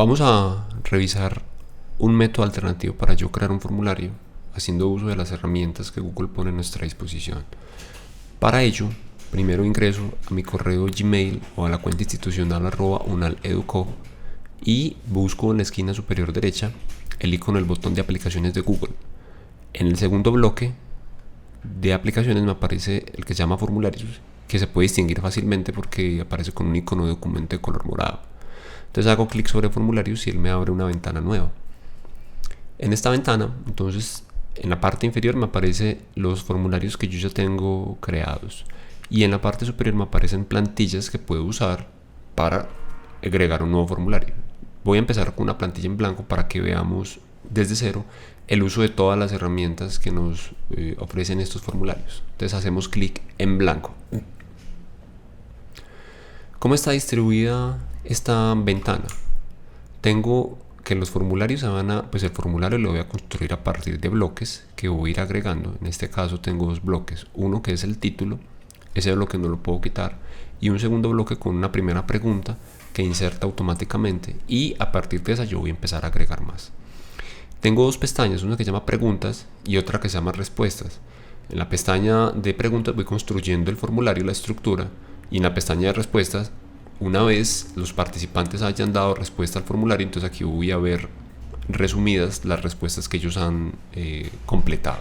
Vamos a revisar un método alternativo para yo crear un formulario haciendo uso de las herramientas que Google pone a nuestra disposición. Para ello, primero ingreso a mi correo Gmail o a la cuenta institucional @unaleduco y busco en la esquina superior derecha el icono del botón de aplicaciones de Google. En el segundo bloque de aplicaciones me aparece el que se llama formularios, que se puede distinguir fácilmente porque aparece con un icono de documento de color morado. Entonces hago clic sobre formularios y él me abre una ventana nueva. En esta ventana, entonces, en la parte inferior me aparecen los formularios que yo ya tengo creados y en la parte superior me aparecen plantillas que puedo usar para agregar un nuevo formulario. Voy a empezar con una plantilla en blanco para que veamos desde cero el uso de todas las herramientas que nos ofrecen estos formularios. Entonces hacemos clic en blanco. ¿Cómo está distribuida esta ventana? Tengo que los formularios el formulario lo voy a construir a partir de bloques que voy a ir agregando. En este caso tengo dos bloques, uno que es el título, ese bloque no lo puedo quitar, y un segundo bloque con una primera pregunta que inserta automáticamente, y a partir de esa yo voy a empezar a agregar más. Tengo dos pestañas, una que se llama preguntas y otra que se llama respuestas. En la pestaña de preguntas voy construyendo el formulario, la estructura, y en la pestaña de respuestas, una vez los participantes hayan dado respuesta al formulario, entonces aquí voy a ver resumidas las respuestas que ellos han completado.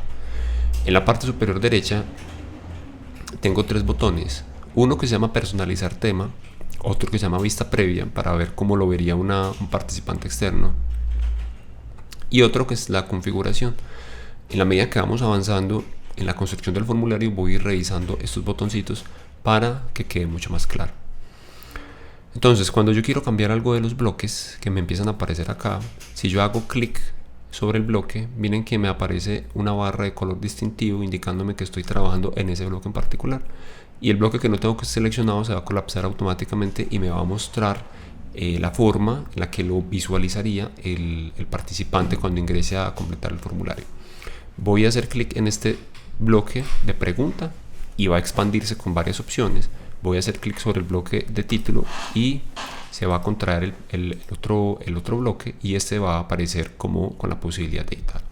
En la parte superior derecha tengo tres botones, uno que se llama personalizar tema, otro que se llama vista previa para ver cómo lo vería un participante externo, y otro que es la configuración. En la medida que vamos avanzando en la construcción del formulario voy a ir revisando estos botoncitos para que quede mucho más claro. Entonces, cuando yo quiero cambiar algo de los bloques que me empiezan a aparecer acá, si yo hago clic sobre el bloque, miren que me aparece una barra de color distintivo indicándome que estoy trabajando en ese bloque en particular, y el bloque que no tengo que seleccionado se va a colapsar automáticamente y me va a mostrar la forma en la que lo visualizaría el participante cuando ingrese a completar el formulario. Voy a hacer clic en este bloque de pregunta y va a expandirse con varias opciones. Voy a hacer clic sobre el bloque de título y se va a contraer el otro bloque, y este va a aparecer como con la posibilidad de editar.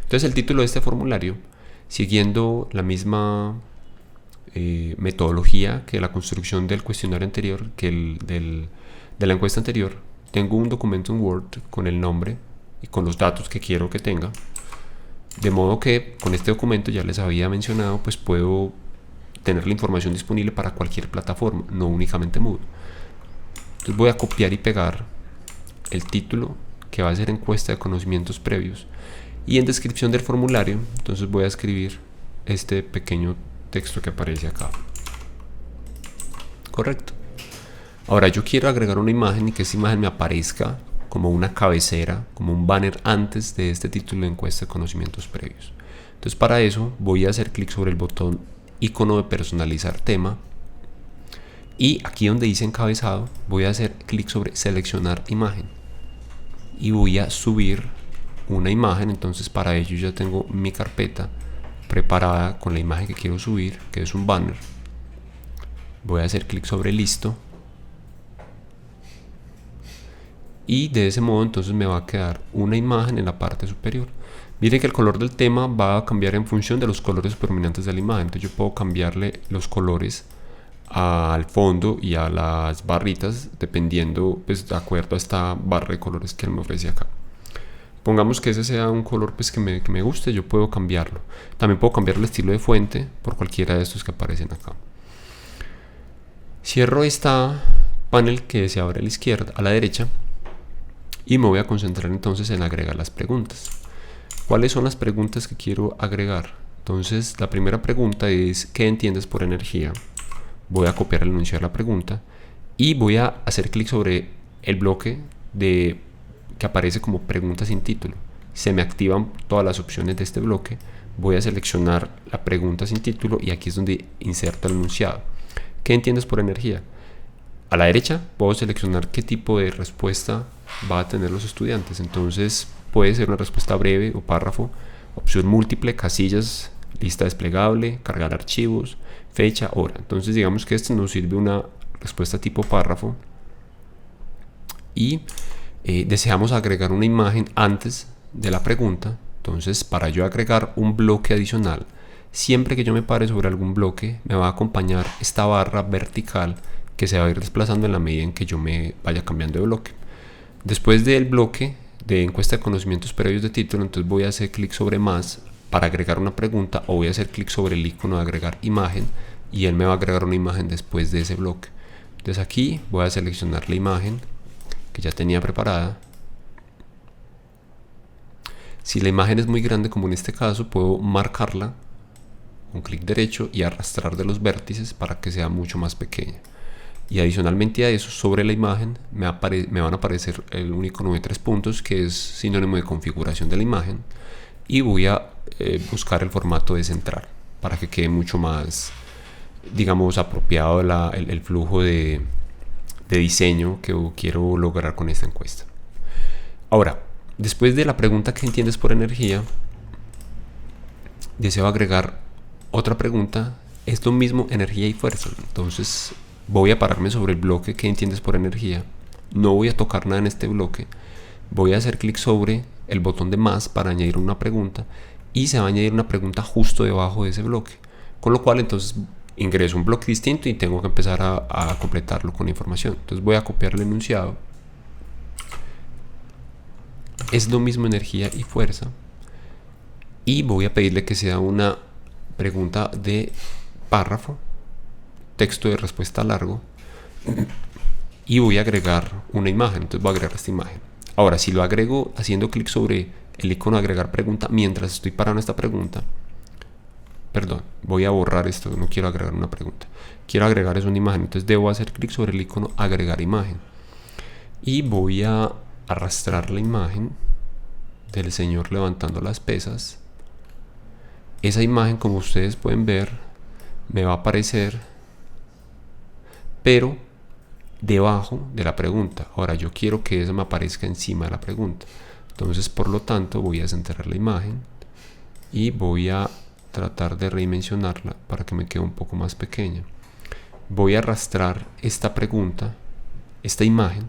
Entonces el título de este formulario, siguiendo la misma metodología que la construcción del cuestionario anterior, que de la encuesta anterior, tengo un documento en Word con el nombre y con los datos que quiero que tenga, de modo que con este documento, ya les había mencionado, pues puedo tener la información disponible para cualquier plataforma, no únicamente Moodle. Entonces voy a copiar y pegar el título, que va a ser encuesta de conocimientos previos, y en descripción del formulario entonces voy a escribir este pequeño texto que aparece acá. Correcto. Ahora yo quiero agregar una imagen y que esa imagen me aparezca como una cabecera, como un banner antes de este título de encuesta de conocimientos previos. Entonces para eso voy a hacer clic sobre el botón icono de personalizar tema, y aquí donde dice encabezado voy a hacer clic sobre seleccionar imagen y voy a subir una imagen. Entonces para ello ya tengo mi carpeta preparada con la imagen que quiero subir, que es un banner. Voy a hacer clic sobre listo y de ese modo entonces me va a quedar una imagen en la parte superior. Miren que el color del tema va a cambiar en función de los colores predominantes de la imagen. Entonces yo puedo cambiarle los colores al fondo y a las barritas dependiendo, pues, de acuerdo a esta barra de colores que él me ofrece acá. Pongamos que ese sea un color pues que me guste, yo puedo cambiarlo. También puedo cambiar el estilo de fuente por cualquiera de estos que aparecen acá. Cierro esta panel que se abre a la izquierda, a la derecha, y me voy a concentrar entonces en agregar las preguntas. ¿Cuáles son las preguntas que quiero agregar? Entonces la primera pregunta es ¿qué entiendes por energía? Voy a copiar el enunciado de la pregunta y voy a hacer clic sobre el bloque que aparece como pregunta sin título. Se me activan todas las opciones de este bloque. Voy a seleccionar la pregunta sin título y aquí es donde inserto el enunciado. ¿Qué entiendes por energía? A la derecha puedo seleccionar qué tipo de respuesta va a tener los estudiantes. Entonces puede ser una respuesta breve o párrafo, opción múltiple, casillas, lista desplegable, cargar archivos, fecha, hora. Entonces digamos que este nos sirve una respuesta tipo párrafo, y deseamos agregar una imagen antes de la pregunta. Entonces, para yo agregar un bloque adicional, siempre que yo me pare sobre algún bloque, me va a acompañar esta barra vertical que se va a ir desplazando en la medida en que yo me vaya cambiando de bloque. Después del bloque de encuesta de conocimientos previos de título, entonces voy a hacer clic sobre más para agregar una pregunta, o voy a hacer clic sobre el icono de agregar imagen y él me va a agregar una imagen después de ese bloque. Entonces aquí voy a seleccionar la imagen que ya tenía preparada. Si la imagen es muy grande, como en este caso, puedo marcarla con clic derecho y arrastrar de los vértices para que sea mucho más pequeña. Y adicionalmente a eso, sobre la imagen me van a aparecer un icono de 3 puntos, que es sinónimo de configuración de la imagen, y voy a buscar el formato de central para que quede mucho más, digamos, apropiado el flujo de diseño que quiero lograr con esta encuesta. Ahora, después de la pregunta ¿qué entiendes por energía?, deseo agregar otra pregunta. Es lo mismo energía y fuerza. Entonces voy a pararme sobre el bloque ¿qué entiendes por energía?, no voy a tocar nada en este bloque, voy a hacer clic sobre el botón de más para añadir una pregunta, y se va a añadir una pregunta justo debajo de ese bloque, con lo cual entonces ingreso un bloque distinto y tengo que empezar a completarlo con información. Entonces voy a copiar el enunciado. Es lo mismo energía y fuerza, y voy a pedirle que sea una pregunta de párrafo, texto de respuesta largo, y voy a agregar una imagen. Entonces voy a agregar esta imagen. Ahora, si lo agrego haciendo clic sobre el icono de agregar pregunta mientras estoy parando esta pregunta, perdón, voy a borrar esto, no quiero agregar una pregunta, quiero agregar es una imagen. Entonces debo hacer clic sobre el icono agregar imagen y voy a arrastrar la imagen del señor levantando las pesas. Esa imagen, como ustedes pueden ver, me va a aparecer, pero debajo de la pregunta. Ahora yo quiero que eso me aparezca encima de la pregunta. Entonces, por lo tanto, voy a centrar la imagen y voy a tratar de redimensionarla para que me quede un poco más pequeña. Voy a arrastrar esta pregunta, esta imagen,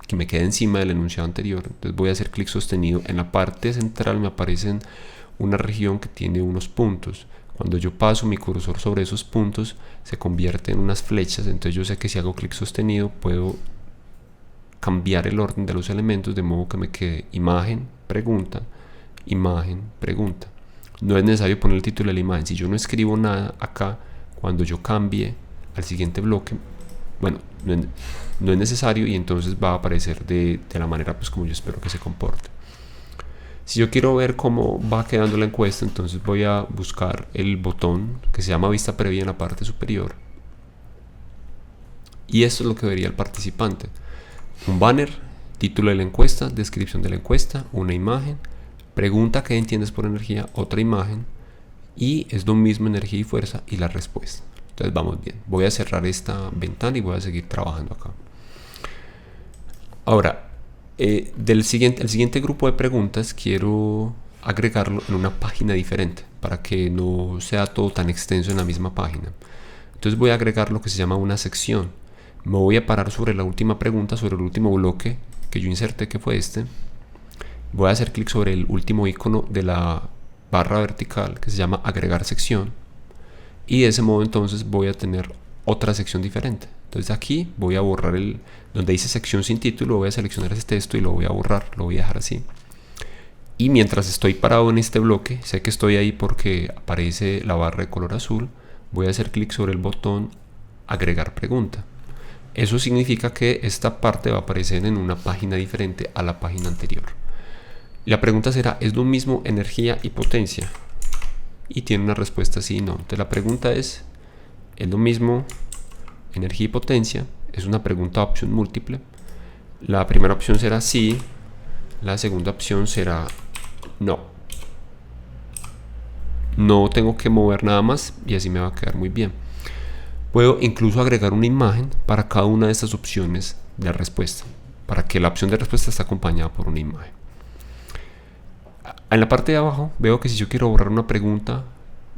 que me quede encima del enunciado anterior. Entonces voy a hacer clic sostenido. En la parte central me aparecen una región que tiene unos puntos. Cuando yo paso mi cursor sobre esos puntos, se convierte en unas flechas. Entonces yo sé que si hago clic sostenido puedo cambiar el orden de los elementos de modo que me quede imagen, pregunta, imagen, pregunta. No es necesario poner el título de la imagen. Si yo no escribo nada acá, cuando yo cambie al siguiente bloque, bueno, no es necesario, y entonces va a aparecer de la manera pues como yo espero que se comporte. Si yo quiero ver cómo va quedando la encuesta, entonces voy a buscar el botón que se llama vista previa en la parte superior, y esto es lo que vería el participante: un banner, título de la encuesta, descripción de la encuesta, una imagen, pregunta ¿qué entiendes por energía?, otra imagen, y es lo mismo energía y fuerza, y la respuesta. Entonces vamos bien. Voy a cerrar esta ventana y voy a seguir trabajando acá. Ahora, el siguiente grupo de preguntas quiero agregarlo en una página diferente para que no sea todo tan extenso en la misma página. Entonces voy a agregar lo que se llama una sección. Me voy a parar sobre la última pregunta, sobre el último bloque que yo inserté, que fue este. Voy a hacer clic sobre el último icono de la barra vertical que se llama agregar sección, y de ese modo entonces voy a tener otra sección diferente. Entonces aquí voy a borrar donde dice sección sin título, voy a seleccionar ese texto y lo voy a borrar, lo voy a dejar así. Y mientras estoy parado en este bloque, sé que estoy ahí porque aparece la barra de color azul, voy a hacer clic sobre el botón agregar pregunta. Eso significa que esta parte va a aparecer en una página diferente a la página anterior. La pregunta será: ¿es lo mismo energía y potencia? Y tiene una respuesta sí y no. Entonces la pregunta ¿es lo mismo energía y potencia? Es una pregunta a opción múltiple. La primera opción será sí, la segunda opción será no. No tengo que mover nada más y así me va a quedar muy bien. Puedo incluso agregar una imagen para cada una de estas opciones de respuesta, para que la opción de respuesta esté acompañada por una imagen. En la parte de abajo veo que si yo quiero borrar una pregunta,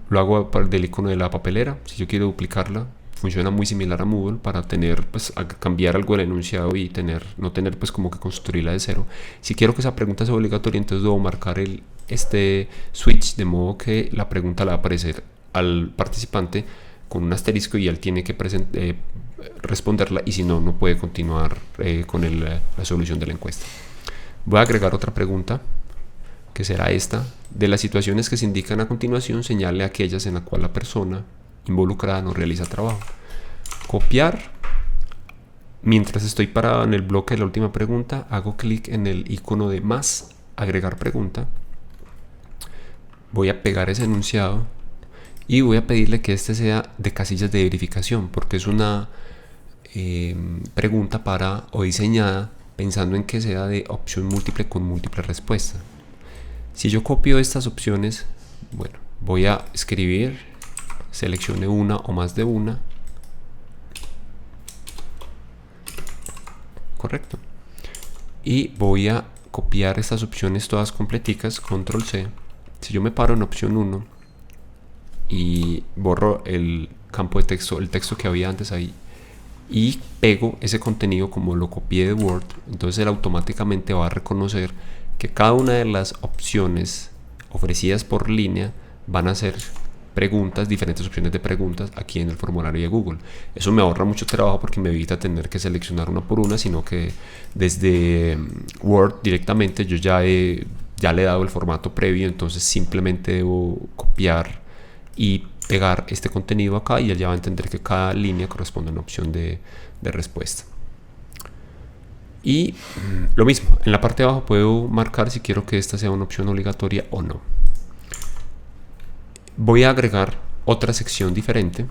lo hago del icono de la papelera. Si yo quiero duplicarla, funciona muy similar a Moodle para tener, pues, a cambiar algo del enunciado y no tener pues como que construirla de cero. Si quiero que esa pregunta sea obligatoria, entonces debo marcar este switch de modo que la pregunta le va a aparecer al participante con un asterisco y él tiene que responderla, y si no, no puede continuar con la solución de la encuesta. Voy a agregar otra pregunta, que será esta: de las situaciones que se indican a continuación, señale aquellas en las cuales la persona involucrada no realiza trabajo. Copiar. Mientras estoy parado en el bloque de la última pregunta, hago clic en el icono de más, agregar pregunta. Voy a pegar ese enunciado y voy a pedirle que este sea de casillas de verificación, porque es una pregunta o diseñada pensando en que sea de opción múltiple con múltiple respuesta. Si yo copio estas opciones, bueno, voy a escribir, seleccione una o más de una. Correcto. Y voy a copiar estas opciones todas completicas, control C. Si yo me paro en opción 1 y borro el campo de texto, el texto que había antes ahí, y pego ese contenido como lo copié de Word, entonces él automáticamente va a reconocer que cada una de las opciones ofrecidas por línea van a ser preguntas, diferentes opciones de preguntas aquí en el formulario de Google. Eso me ahorra mucho trabajo porque me evita tener que seleccionar una por una, sino que desde Word directamente yo ya le he dado el formato previo, entonces simplemente debo copiar y pegar este contenido acá y él ya va a entender que cada línea corresponde a una opción de respuesta. Y lo mismo, en la parte de abajo puedo marcar si quiero que esta sea una opción obligatoria o no. Voy a agregar otra sección diferente.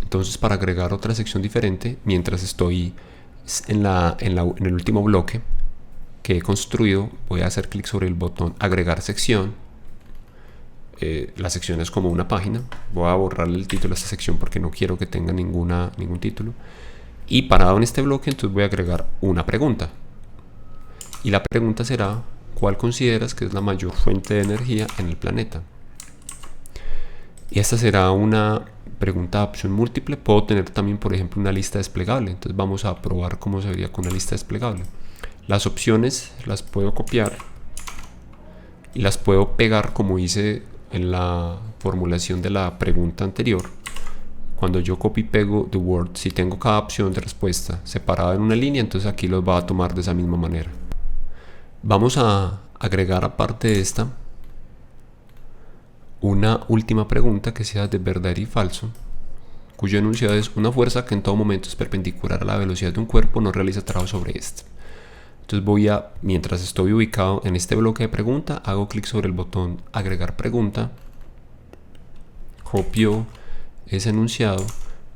Entonces, para agregar otra sección diferente, mientras estoy en el último bloque que he construido, voy a hacer clic sobre el botón agregar sección. La sección es como una página. Voy a borrarle el título a esta sección porque no quiero que tenga ningún título. Y parado en este bloque, entonces voy a agregar una pregunta. Y la pregunta será: ¿cuál consideras que es la mayor fuente de energía en el planeta? Y esta será una pregunta de opción múltiple. Puedo tener también, por ejemplo, una lista desplegable. Entonces vamos a probar cómo se vería con una lista desplegable. Las opciones las puedo copiar y las puedo pegar como hice en la formulación de la pregunta anterior. Cuando yo copio y pego de Word, si tengo cada opción de respuesta separada en una línea, entonces aquí los va a tomar de esa misma manera. Vamos a agregar, aparte de esta, una última pregunta que sea de verdadero y falso, cuyo enunciado es: una fuerza que en todo momento es perpendicular a la velocidad de un cuerpo no realiza trabajo sobre este. Entonces mientras estoy ubicado en este bloque de pregunta, hago clic sobre el botón agregar pregunta, copio ese enunciado,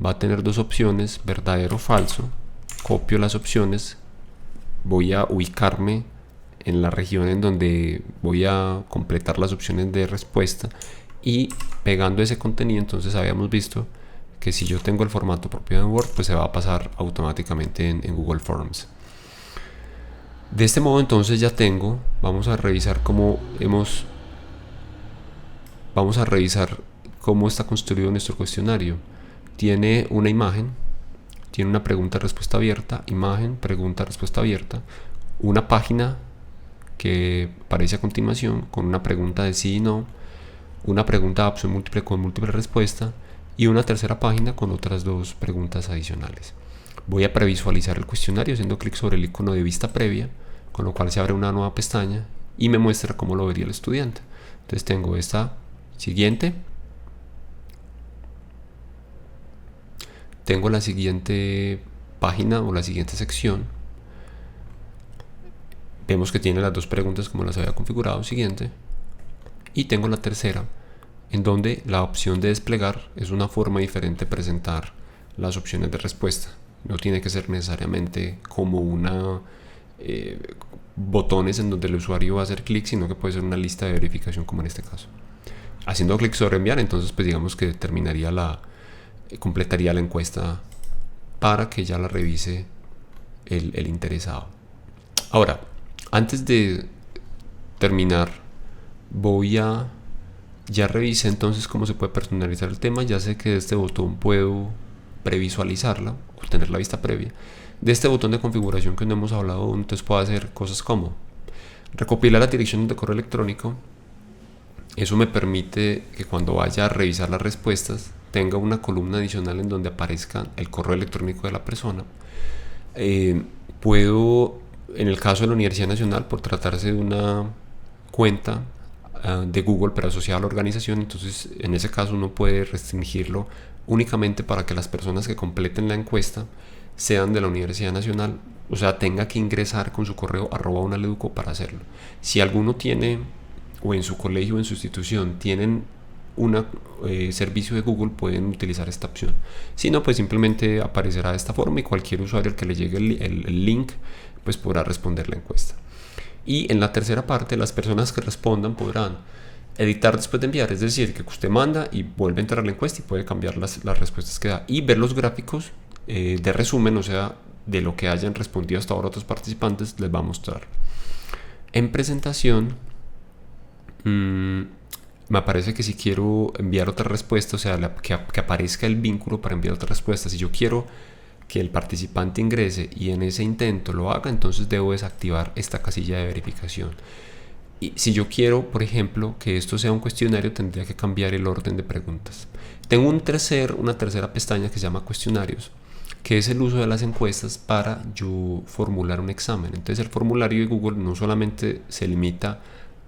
va a tener dos opciones, verdadero o falso. Copio las opciones, voy a ubicarme en la región en donde voy a completar las opciones de respuesta, y pegando ese contenido, entonces habíamos visto que si yo tengo el formato propio de Word, pues se va a pasar automáticamente en Google Forms. De este modo entonces ya tengo, vamos a revisar cómo está construido nuestro cuestionario. Tiene una imagen, tiene una pregunta-respuesta abierta, imagen, pregunta-respuesta abierta, una página que aparece a continuación con una pregunta de sí y no, una pregunta de opción múltiple con múltiple respuesta y una tercera página con otras dos preguntas adicionales. Voy a previsualizar el cuestionario haciendo clic sobre el icono de vista previa, con lo cual se abre una nueva pestaña y me muestra cómo lo vería el estudiante. Entonces tengo esta siguiente, tengo la siguiente página o la siguiente sección. Vemos que tiene las dos preguntas como las había configurado, siguiente. Y tengo la tercera, en donde la opción de desplegar es una forma diferente de presentar las opciones de respuesta. No tiene que ser necesariamente como botones en donde el usuario va a hacer clic, sino que puede ser una lista de verificación, como en este caso. Haciendo clic sobre enviar, entonces pues digamos que completaría la encuesta para que ya la revise el interesado. Ahora, antes de terminar, voy a Ya revisé entonces cómo se puede personalizar el tema. Ya sé que de este botón puedo previsualizarla o tener la vista previa. De este botón de configuración que no hemos hablado, entonces puedo hacer cosas como recopilar las direcciones de correo electrónico. Eso me permite que cuando vaya a revisar las respuestas tenga una columna adicional en donde aparezca el correo electrónico de la persona. Puedo, en el caso de la Universidad Nacional, por tratarse de una cuenta de Google pero asociada a la organización, entonces en ese caso uno puede restringirlo únicamente para que las personas que completen la encuesta sean de la Universidad Nacional, o sea, tenga que ingresar con su correo @unaleduco para hacerlo. Si alguno tiene, o en su colegio o en su institución tienen un servicio de Google, pueden utilizar esta opción. Si no, pues simplemente aparecerá de esta forma y cualquier usuario al que le llegue el link pues podrá responder la encuesta. Y en la tercera parte, las personas que respondan podrán editar después de enviar, es decir, que usted manda y vuelve a entrar a la encuesta y puede cambiar las respuestas que da y ver los gráficos de resumen, o sea, de lo que hayan respondido hasta ahora otros participantes, les va a mostrar. En presentación, me aparece que si quiero enviar otra respuesta, o sea, que aparezca el vínculo para enviar otra respuesta. Si yo quiero que el participante ingrese y en ese intento lo haga, entonces debo desactivar esta casilla de verificación. Y si yo quiero, por ejemplo, que esto sea un cuestionario, tendría que cambiar el orden de preguntas. Tengo una tercera pestaña que se llama cuestionarios, que es el uso de las encuestas para yo formular un examen. Entonces el formulario de Google no solamente se limita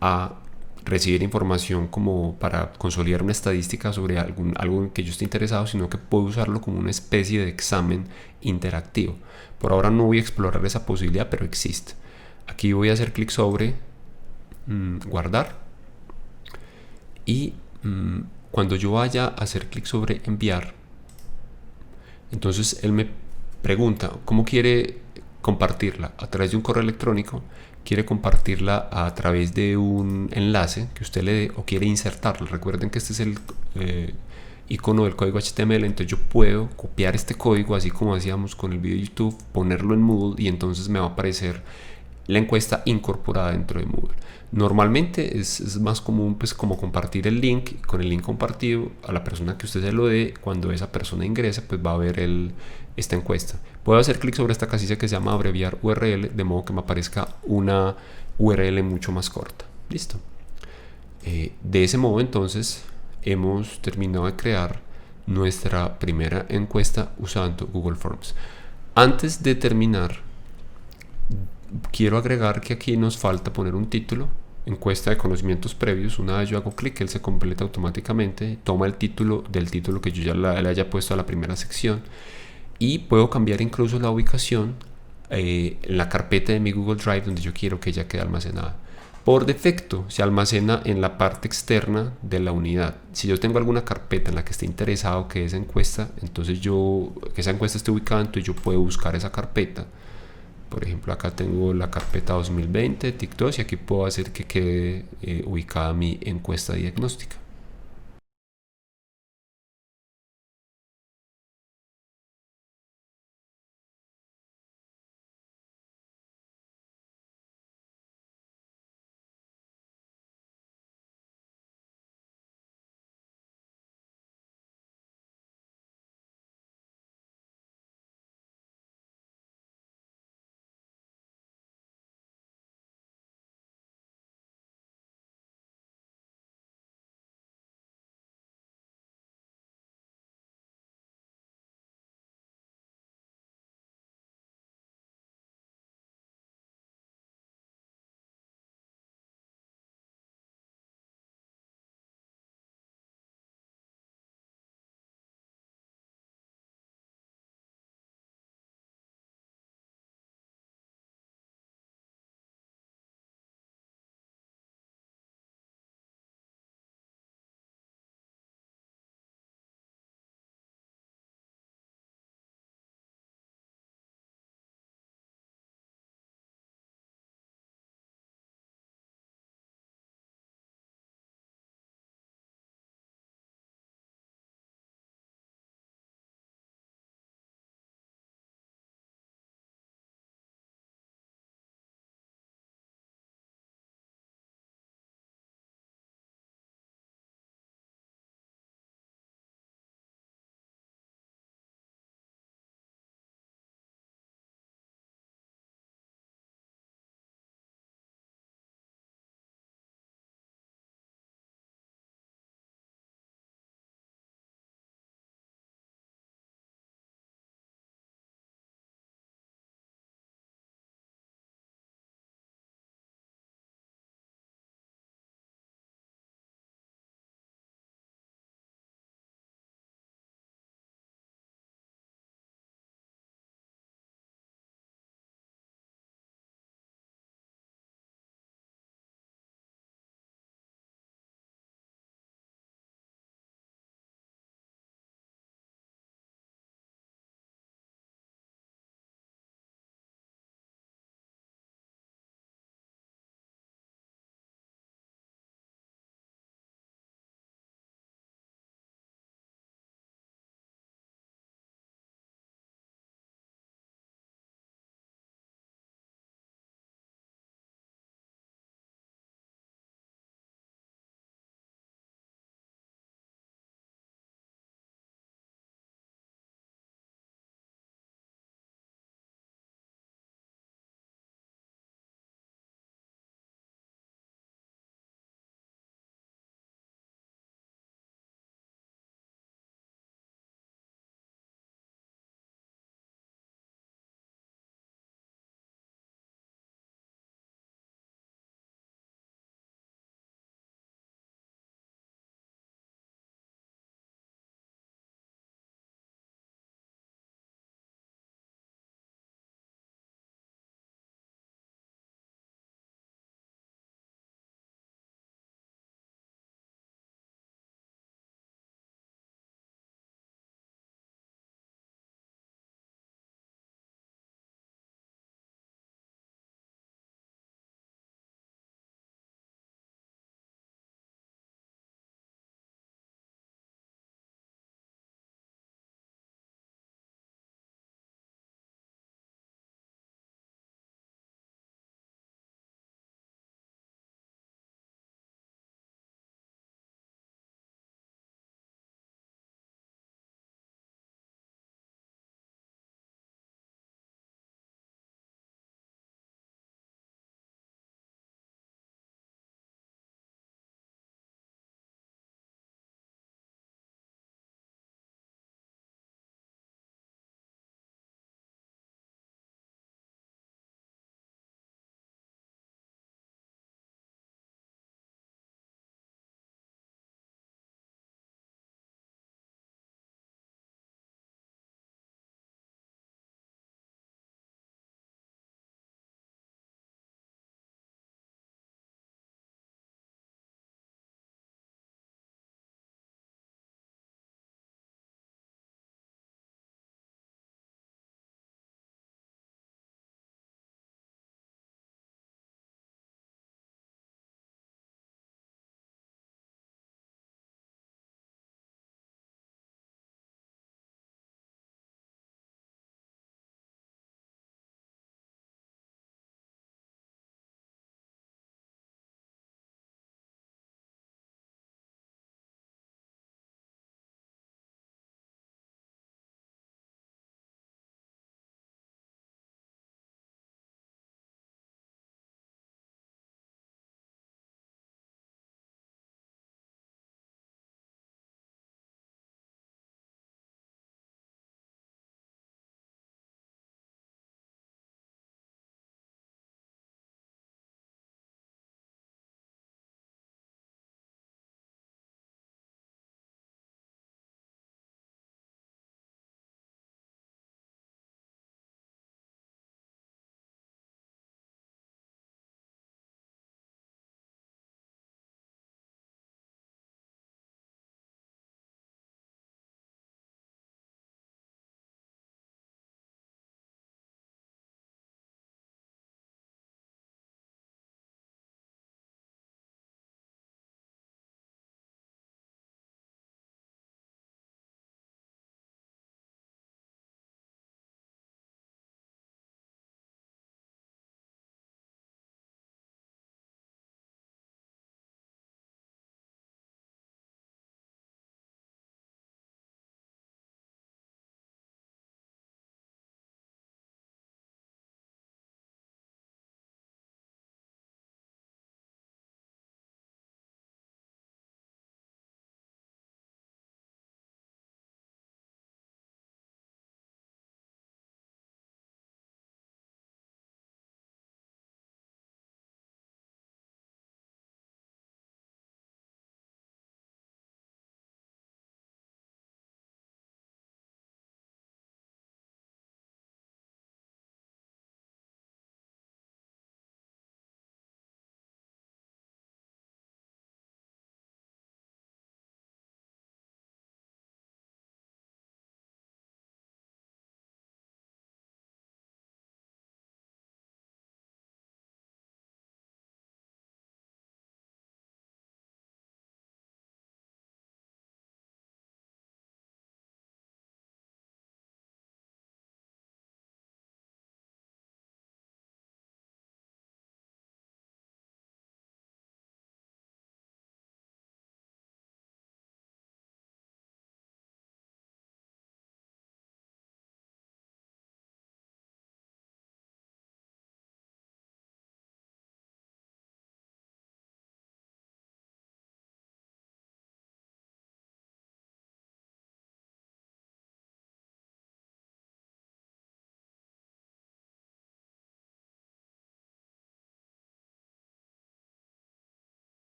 a recibir información como para consolidar una estadística sobre algo en que yo esté interesado, sino que puedo usarlo como una especie de examen interactivo. Por ahora no voy a explorar esa posibilidad, pero existe. Aquí voy a hacer clic sobre guardar y cuando yo vaya a hacer clic sobre enviar, entonces él me pregunta cómo quiere compartirla, a través de un correo electrónico, quiere compartirla a través de un enlace que usted le dé o quiere insertarla. Recuerden que este es el icono del código HTML, entonces yo puedo copiar este código así como hacíamos con el video de YouTube, ponerlo en Moodle y entonces me va a aparecer la encuesta incorporada dentro de Moodle. Normalmente es más común pues como compartir el link, con el link compartido a la persona que usted se lo dé, cuando esa persona ingrese pues va a ver esta encuesta. Puedo hacer clic sobre esta casilla que se llama abreviar URL, de modo que me aparezca una URL mucho más corta. Listo. De ese modo entonces hemos terminado de crear nuestra primera encuesta usando Google Forms. Antes de terminar, quiero agregar que aquí nos falta poner un título, encuesta de conocimientos previos. Una vez yo hago clic, él se completa automáticamente, toma el título del título que yo ya le haya puesto a la primera sección y puedo cambiar incluso la ubicación en la carpeta de mi Google Drive donde yo quiero que ella quede almacenada. Por defecto se almacena en la parte externa de la unidad. Si yo tengo alguna carpeta en la que esté interesado que esa encuesta, entonces que esa encuesta esté ubicada, entonces yo puedo buscar esa carpeta. Por ejemplo, acá tengo la carpeta 2020 TikTok y aquí puedo hacer que quede ubicada mi encuesta diagnóstica.